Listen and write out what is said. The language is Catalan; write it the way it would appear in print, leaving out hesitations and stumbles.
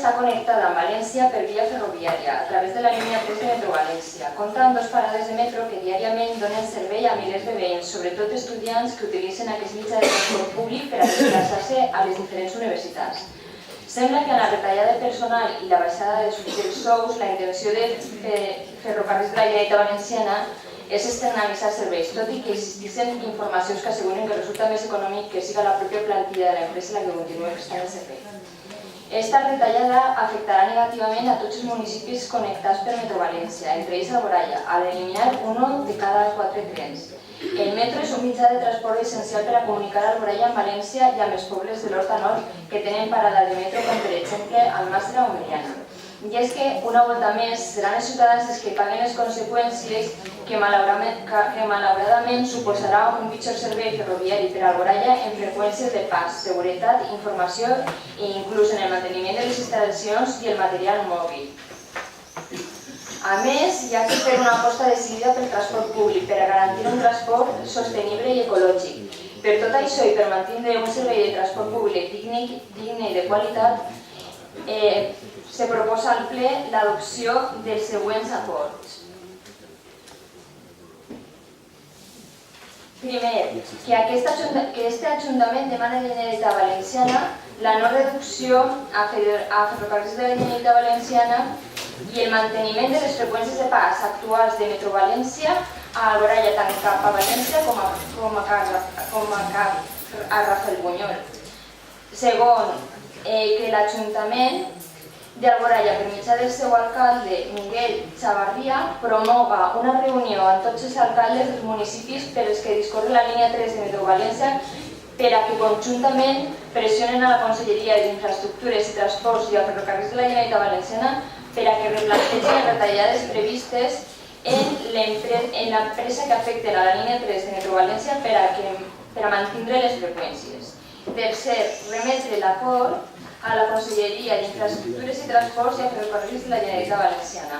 està connectada amb València per via ferroviària, a través de la línia 3 de Metro València. Compta amb 2 parades de metro que diàriament donen servei a milers de veïns, sobretot estudiants que utilitzen aquest mitjà de transport públic per a desplaçar-se a les diferents universitats. Sembla que amb la retallada de personal i la baixada dels sous, la intenció de Ferrocarrils de la Generalitat Valenciana és externalitzar serveis, tot i que existeixen informacions que asseguren que resulta més econòmic que siga la pròpia plantilla de l'empresa la que continua prestant el servei. Esta retallada afectarà negativament a tots els municipis connectats per Metro València, entre ells Alboraia, al eliminar un de cada 4 trens. El metro és un mitjà de transport essencial per a comunicar Alboraia amb València i amb els pobles de l'Horta Nord que tenen parada de metro, com per exemple Almàssera o Meliana. I és que, una volta més, seran els ciutadans els que paguen les conseqüències que malauradament suposarà un pitjor servei ferroviari per a Alboraia en freqüències de pas, seguretat, informació i inclús en el manteniment de les instal·lacions i el material mòbil. A més, hi ha que fer una aposta decidida pel transport públic per a garantir un transport sostenible i ecològic. Per tot això i per mantenir un servei de transport públic digne i de qualitat, se proposa al ple l'adopció dels següents acords. Primer, que este Ajuntament demana a la Generalitat Valenciana la no reducció a Ferrocarrils de la Generalitat Valenciana i el manteniment de les freqüències de pas actuals de Metro València a Alboraia, tant cap a València com a Rafelbunyol. Segon, que l'Ajuntament d'Alboraia, per mitjà del seu alcalde Miguel Chavarria, promoga una reunió amb tots els alcaldes dels municipis per als que discorre la línia 3 de Metro València per a que conjuntament pressionen a la Conselleria d'Infraestructures i Transports i a Ferrocarrils de la Generalitat Valenciana per a que replantegen les retallades previstes en l'empresa que afecten a la línia 3 de Metro València per a mantenir les freqüències. Tercer, remetre l'acord a la Conselleria d'Infraestructures i Transports i a Ferrocarrils de la Generalitat Valenciana.